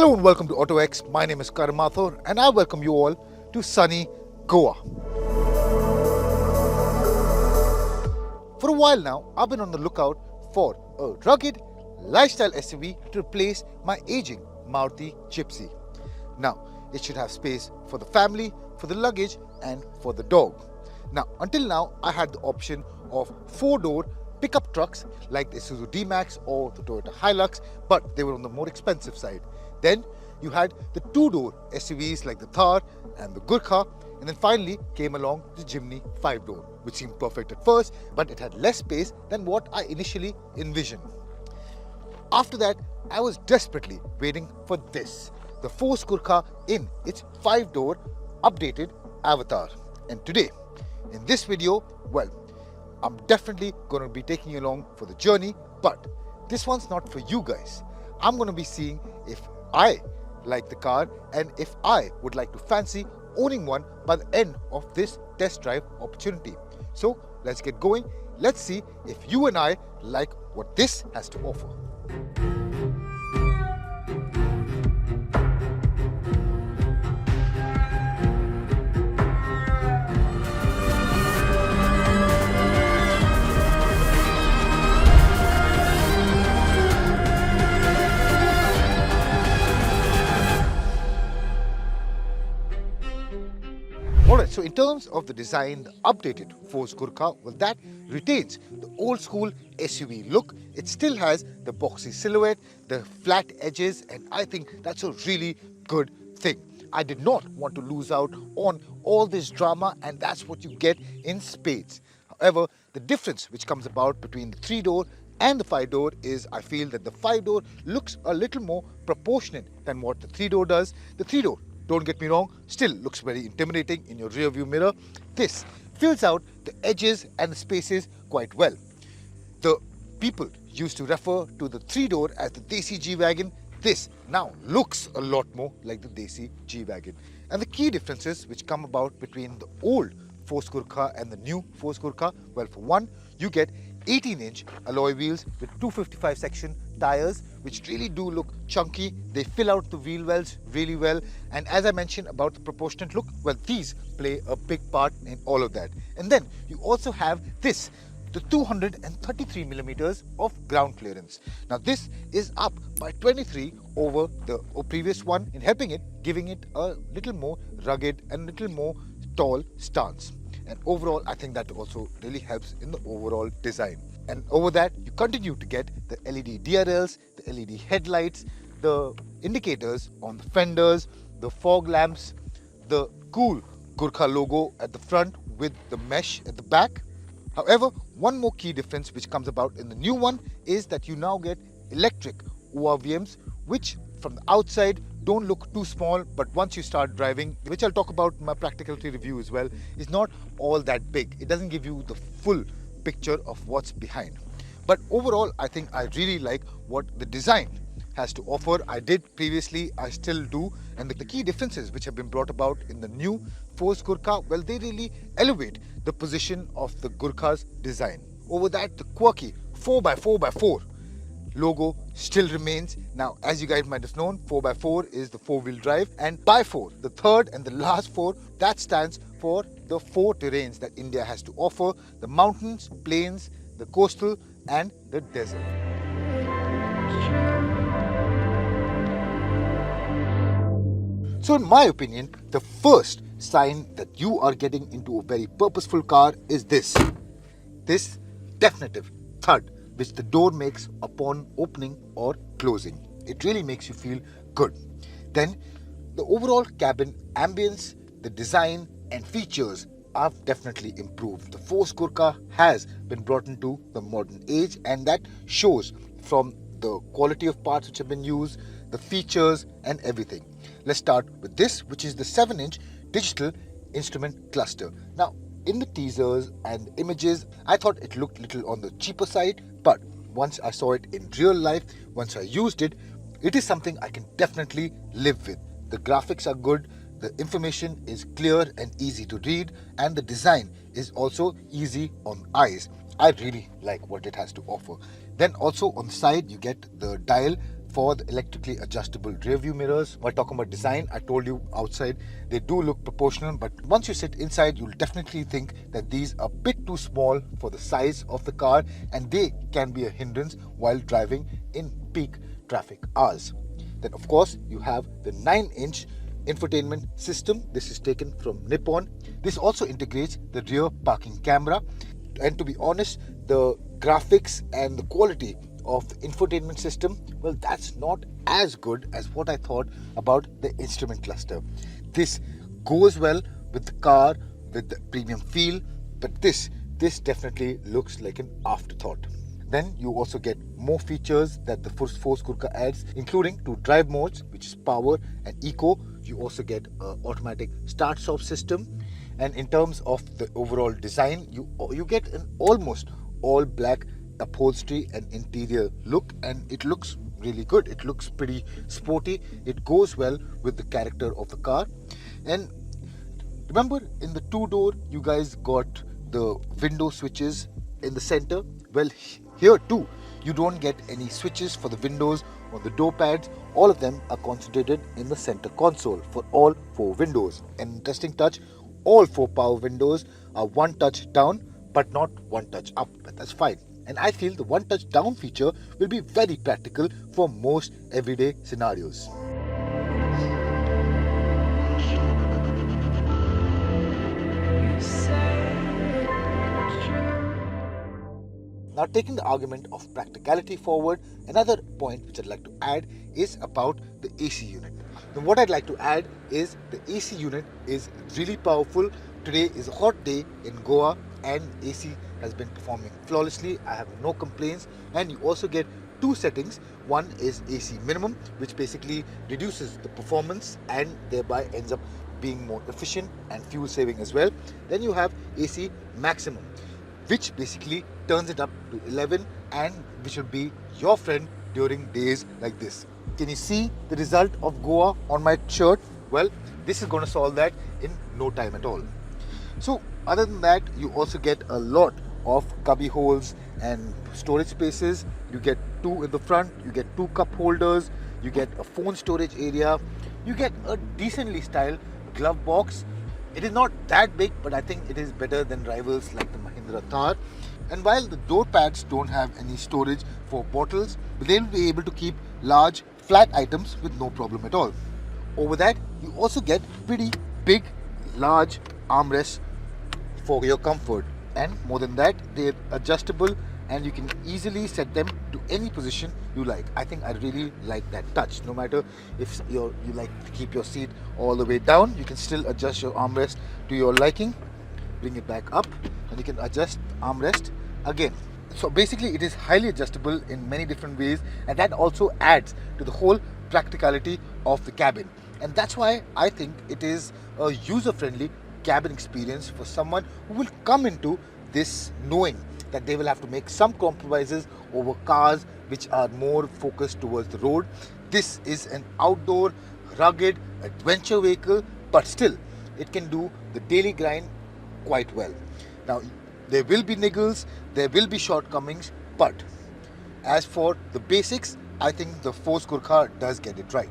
Hello and welcome to autoX. My name is Karan Mathur and I welcome you all to sunny Goa. For a while now, I've been on the lookout for a rugged lifestyle SUV to replace my aging Maruti Gypsy. Now, it should have space for the family, for the luggage and for the dog. Now, until now, I had the option of 4-door pickup trucks like the Isuzu D-Max or the Toyota Hilux, but they were on the more expensive side. Then you had the 2-door SUVs like the Thar and the Gurkha, and then finally came along the Jimny 5-door, which seemed perfect at first, but it had less space than what I initially envisioned. After that, I was desperately waiting for this, the Force Gurkha in its 5-door updated avatar. And today, in this video, well, I'm definitely going to be taking you along for the journey, but this one's not for you guys. I'm going to be seeing if I like the car and if I would like to fancy owning one by the end of this test drive opportunity. So let's get going. Let's see if you and I like what this has to offer. Alright, so in terms of the design, the updated Force Gurkha, well, that retains the old school SUV look. It still has the boxy silhouette, the flat edges, and I think that's a really good thing. I did not want to lose out on all this drama, and that's what you get in spades. However, the difference which comes about between the 3-door and the 5-door is I feel that the 5-door looks a little more proportionate than what the 3-door does. The 3-door, don't get me wrong, still looks very intimidating in your rear view mirror. This fills out the edges and the spaces quite well. The people used to refer to the 3-door as the Desi G-Wagon. This now looks a lot more like the Desi G-Wagon. And the key differences which come about between the old Force Gurkha and the new Force Gurkha, well, for one, you get 18-inch alloy wheels with 255 section tires, which really do look chunky. They fill out the wheel wells really well, and as I mentioned about the proportionate look, well, these play a big part in all of that. And then you also have this, the 233 millimeters of ground clearance. Now this is up by 23 over the previous one, in helping it, giving it a little more rugged and a little more tall stance. And overall, I think that also really helps in the overall design. And over that, you continue to get the LED DRLs, the LED headlights, the indicators on the fenders, the fog lamps, the cool Gurkha logo at the front with the mesh at the back. However, one more key difference which comes about in the new one is that you now get electric ORVMs, which from the outside don't look too small, but once you start driving, which I'll talk about in my practicality review as well, is not all that big. It doesn't give you the full picture of what's behind. But overall, I think I really like what the design has to offer. I did previously, I still do, and the key differences which have been brought about in the new Force Gurkha, well, they really elevate the position of the Gurkha's design. Over that, the quirky 4x4x4 logo still remains. Now, as you guys might have known, 4x4 is the 4-wheel drive, and by 4, the third and the last 4, that stands for the 4 terrains that India has to offer: the mountains, plains, the coastal and the desert. So in my opinion, the first sign that you are getting into a very purposeful car is this definitive thud which the door makes upon opening or closing. It really makes you feel good. Then the overall cabin ambience, the design and features have definitely improved. The Force Gurkha has been brought into the modern age, and that shows from the quality of parts which have been used, the features and everything. Let's start with this, which is the 7-inch digital instrument cluster. Now, in the teasers and images, I thought it looked little on the cheaper side, but once I saw it in real life, once I used it, it is something I can definitely live with. The graphics are good, the information is clear and easy to read, and the design is also easy on eyes. I really like what it has to offer. Then also on the side, you get the dial for the electrically adjustable rear view mirrors. While talking about design, I told you outside they do look proportional, but once you sit inside, you'll definitely think that these are a bit too small for the size of the car, and they can be a hindrance while driving in peak traffic hours. Then of course you have the 9-inch infotainment system. This is taken from Nippon. This also integrates the rear parking camera, and to be honest, the graphics and the quality of the infotainment system, well, that's not as good as what I thought about the instrument cluster. This goes well with the car, with the premium feel, but this definitely looks like an afterthought. Then you also get more features that the Force Gurkha adds, including 2 drive modes, which is power and eco. You also get an automatic start-stop system, and in terms of the overall design, you get an almost all black upholstery and interior look, and it looks really good. It looks pretty sporty. It goes well with the character of the car. And remember, in the 2-door, you guys got the window switches in the center. Well, here too, you don't get any switches for the windows or the door pads. All of them are concentrated in the center console for all 4 windows. An interesting touch, all 4 power windows are 1 touch down, but not 1 touch up, but that's fine. And I feel the 1 touch down feature will be very practical for most everyday scenarios. Now, taking the argument of practicality forward, another point which I'd like to add is about the AC unit. Now, what I'd like to add is the AC unit is really powerful. Today is a hot day in Goa and AC has been performing flawlessly. I have no complaints. And you also get 2 settings. One is AC minimum, which basically reduces the performance and thereby ends up being more efficient and fuel saving as well. Then you have AC maximum, which basically turns it up to 11, and which will be your friend during days like this. Can you see the result of Goa on my shirt? Well, this is going to solve that in no time at all. So other than that, you also get a lot of cubby holes and storage spaces. You get 2 in the front, you get 2 cup holders, you get a phone storage area, you get a decently styled glove box. It is not that big, but I think it is better than rivals like the Mahindra Thar. And while the door pads don't have any storage for bottles, they'll be able to keep large flat items with no problem at all. Over that, you also get pretty big, large armrests for your comfort. And more than that, they're adjustable and you can easily set them to any position you like. I think I really like that touch. No matter if you like to keep your seat all the way down, you can still adjust your armrest to your liking. Bring it back up and you can adjust armrest again. So basically it is highly adjustable in many different ways, and that also adds to the whole practicality of the cabin. And that's why I think it is a user-friendly cabin experience for someone who will come into this knowing that they will have to make some compromises over cars which are more focused towards the road. This is an outdoor, rugged adventure vehicle, but still it can do the daily grind quite well. Now, there will be niggles, there will be shortcomings, but as for the basics, I think the Force Gurkha does get it right.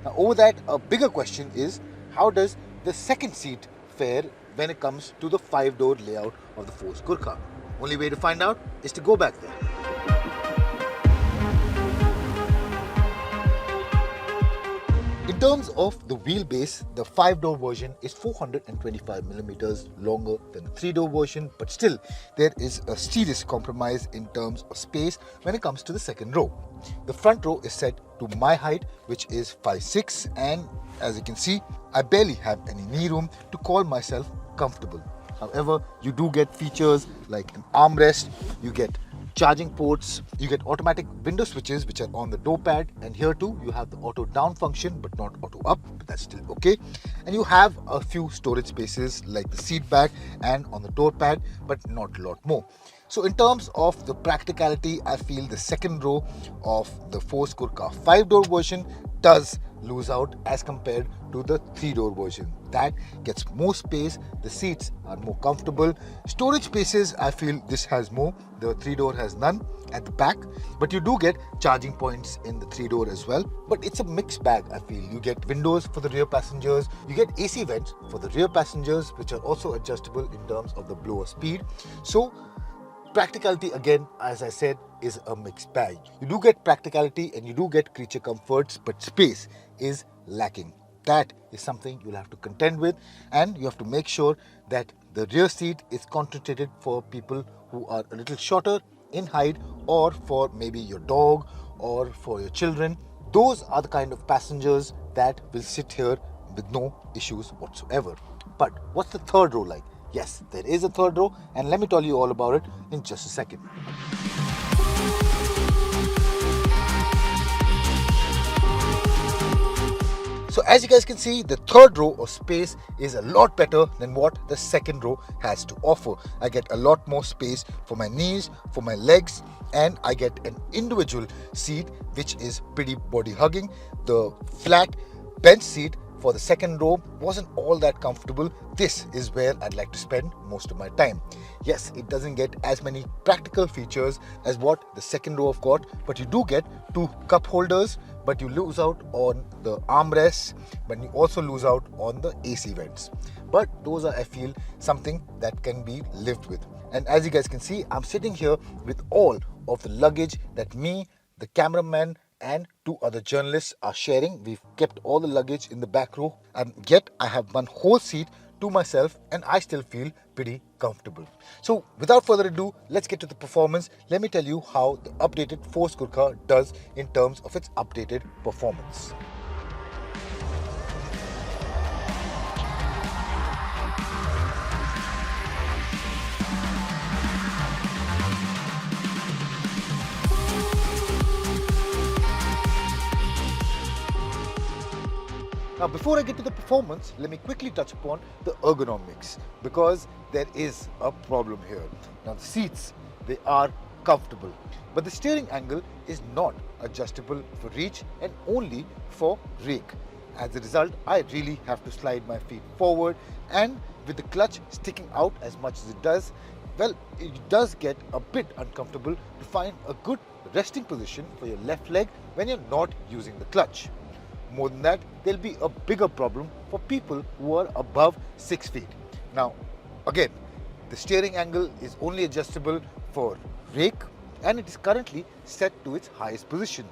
Now, over that, a bigger question is, how does the second seat fare when it comes to the 5-door layout of the Force Gurkha? Only way to find out is to go back there. In terms of the wheelbase, the 5-door version is 425mm longer than the 3-door version, but still there is a serious compromise in terms of space when it comes to the second row. The front row is set to my height, which is 5'6", and as you can see, I barely have any knee room to call myself comfortable. However, you do get features like an armrest, you get charging ports, you get automatic window switches which are on the door pad, and here too you have the auto down function but not auto up, but that's still okay. And you have a few storage spaces like the seat back and on the door pad, but not a lot more. So in terms of the practicality, I feel the second row of the Force Gurkha 5-door version does lose out as compared to the 3-door version. That gets more space, the seats are more comfortable. Storage spaces, I feel this has more. The 3-door has none at the back, but you do get charging points in the 3-door as well. But it's a mixed bag, I feel. You get windows for the rear passengers, you get AC vents for the rear passengers, which are also adjustable in terms of the blower speed. So practicality, again, as I said, is a mixed bag. You do get practicality and you do get creature comforts, but space is lacking. That is something you'll have to contend with, and you have to make sure that the rear seat is concentrated for people who are a little shorter in height, or for maybe your dog or for your children. Those are the kind of passengers that will sit here with no issues whatsoever. But what's the third row like? Yes, there is a third row, and let me tell you all about it in just a second. So as you guys can see, the third row of space is a lot better than what the second row has to offer. I get a lot more space for my knees, for my legs, and I get an individual seat which is pretty body hugging. The flat bench seat for the second row wasn't all that comfortable. This is where I'd like to spend most of my time. Yes, it doesn't get as many practical features as what the second row have got, but you do get 2 cup holders, but you lose out on the armrests, but you also lose out on the AC vents. But those are, I feel, something that can be lived with. And as you guys can see, I'm sitting here with all of the luggage that me, the cameraman, and 2 other journalists are sharing. We've kept all the luggage in the back row, and yet I have one whole seat to myself, and I still feel pretty comfortable. So without further ado, let's get to the performance. Let me tell you how the updated Force Gurkha does in terms of its updated performance. Now, before I get to the performance, let me quickly touch upon the ergonomics, because there is a problem here. Now, the seats, they are comfortable, but the steering angle is not adjustable for reach and only for rake. As a result, I really have to slide my feet forward, and with the clutch sticking out as much as it does, well, it does get a bit uncomfortable to find a good resting position for your left leg when you're not using the clutch. More than that, there'll be a bigger problem for people who are above 6 feet. Now, again, the steering angle is only adjustable for rake, and it is currently set to its highest position.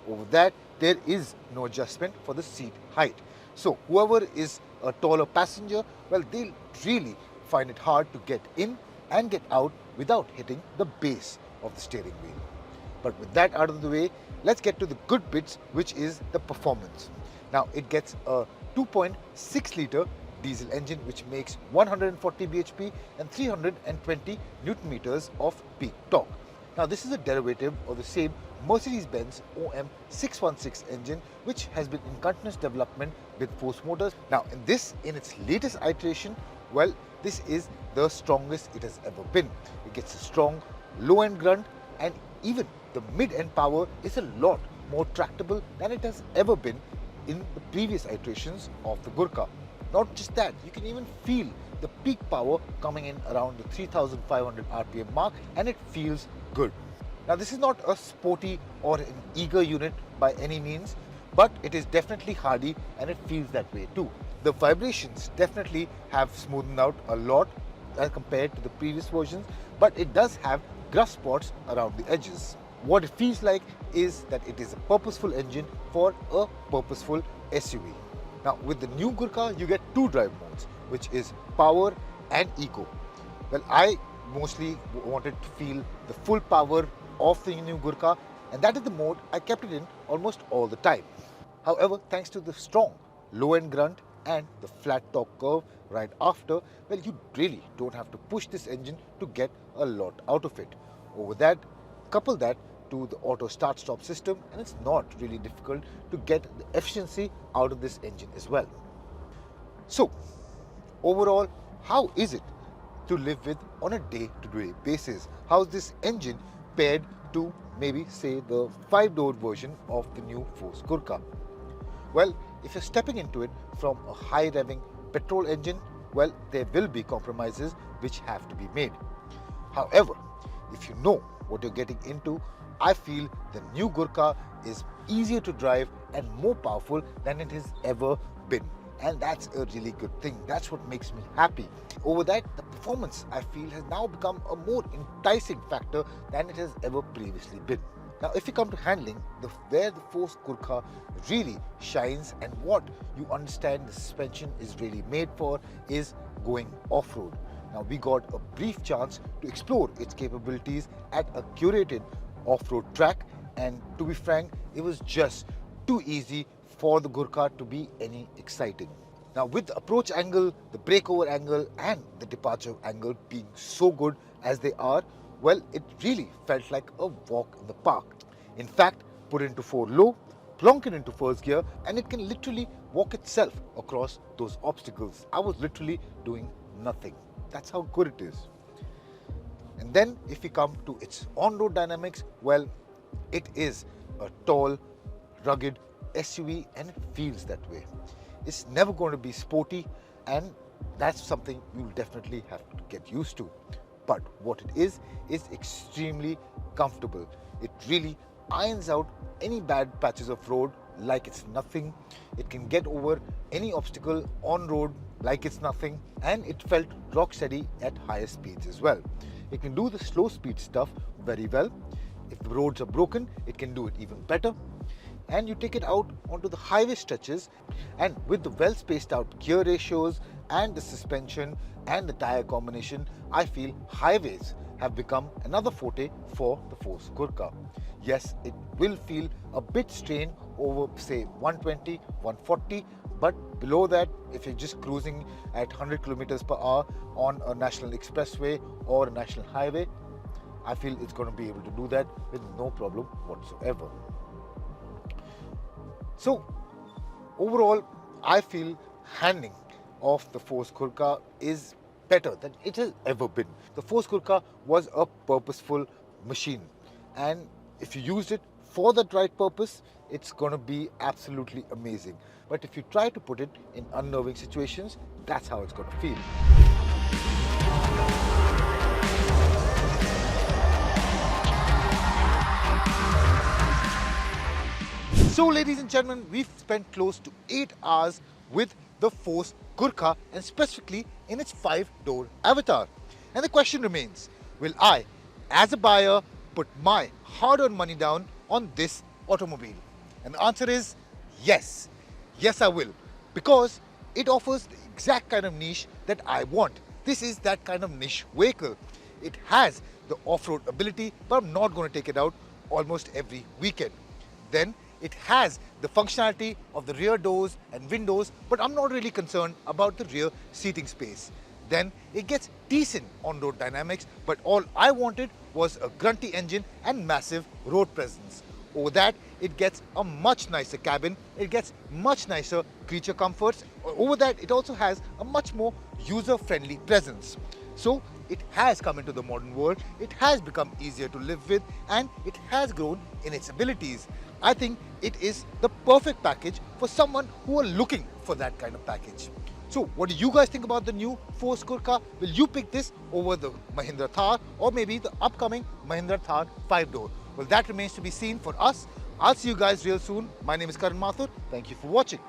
Over that, there is no adjustment for the seat height. So whoever is a taller passenger, well, they'll really find it hard to get in and get out without hitting the base of the steering wheel. But with that out of the way, let's get to the good bits, which is the performance. Now, it gets a 2.6 litre diesel engine which makes 140 bhp and 320 Newton meters of peak torque. Now, this is a derivative of the same Mercedes-Benz OM616 engine, which has been in continuous development with Force Motors. Now, in its latest iteration, well, this is the strongest it has ever been. It gets a strong low-end grunt, and even the mid-end power is a lot more tractable than it has ever been in the previous iterations of the Gurkha. Not just that, you can even feel the peak power coming in around the 3500 RPM mark, and it feels good. Now, this is not a sporty or an eager unit by any means, but it is definitely hardy and it feels that way too. The vibrations definitely have smoothened out a lot as compared to the previous versions, but it does have gruff spots around the edges. What it feels like is that it is a purposeful engine for a purposeful SUV. Now, with the new Gurkha, you get 2 drive modes, which is power and eco. Well, I mostly wanted to feel the full power of the new Gurkha, and that is the mode I kept it in almost all the time. However, thanks to the strong low-end grunt and the flat torque curve right after, well, you really don't have to push this engine to get a lot out of it. Over that, couple that to the auto start-stop system, and it's not really difficult to get the efficiency out of this engine as well. So, overall, how is it to live with on a day-to-day basis? How is this engine paired to maybe say the 5-door version of the new Force Gurkha? Well, if you're stepping into it from a high revving petrol engine, well, there will be compromises which have to be made. However, if you know what you're getting into, I feel the new Gurkha is easier to drive and more powerful than it has ever been. And that's a really good thing. That's what makes me happy. Over that, the performance, I feel, has now become a more enticing factor than it has ever previously been. Now, if you come to handling, where the Force Gurkha really shines and what you understand the suspension is really made for is going off-road. Now, we got a brief chance to explore its capabilities at a curated off-road track, and to be frank, it was just too easy for the Gurkha to be any exciting. Now, with the approach angle, the breakover angle and the departure angle being so good as they are, well, it really felt like a walk in the park. In fact, put into 4 low, plonk it into first gear, and it can literally walk itself across those obstacles. I was literally doing nothing. That's how good it is. And then if we come to its on-road dynamics, well, it is a tall, rugged SUV and it feels that way. It's never going to be sporty, and that's something you'll definitely have to get used to. But what it is extremely comfortable. It really irons out any bad patches of road like it's nothing. It can get over any obstacle on road like it's nothing, and it felt rock steady at higher speeds as well. It can do the slow speed stuff very well. If the roads are broken, it can do it even better. And you take it out onto the highway stretches, and with the well spaced out gear ratios and the suspension and the tire combination, I feel highways have become another forte for the Force Gurkha. Yes, it will feel a bit strained over say 120, 140, but below that, if you're just cruising at 100 kilometers per hour on a national expressway or a national highway, I feel it's going to be able to do that with no problem whatsoever. So overall, I feel handling of the Force Gurkha is better than it has ever been. The Force Gurkha was a purposeful machine, and if you used it for the right purpose, it's going to be absolutely amazing. But if you try to put it in unnerving situations, that's how it's going to feel. So ladies and gentlemen, we've spent close to 8 hours with the Force Gurkha, and specifically in its 5-door avatar. And the question remains, will I, as a buyer, put my hard-earned money down on this automobile? And the answer is yes. Yes, I will. Because it offers the exact kind of niche that I want. This is that kind of niche vehicle. It has the off-road ability, but I'm not going to take it out almost every weekend. Then it has the functionality of the rear doors and windows, but I'm not really concerned about the rear seating space. Then it gets decent on-road dynamics, but all I wanted was a grunty engine and massive road presence. Over that, it gets a much nicer cabin, it gets much nicer creature comforts. Over that, it also has a much more user-friendly presence. So it has come into the modern world, it has become easier to live with, and it has grown in its abilities. I think it is the perfect package for someone who are looking for that kind of package. So what do you guys think about the new Force Gurkha? Will you pick this over the Mahindra Thar or maybe the upcoming Mahindra Thar 5-door? Well, that remains to be seen for us. I'll see you guys real soon. My name is Karan Mathur. Thank you for watching.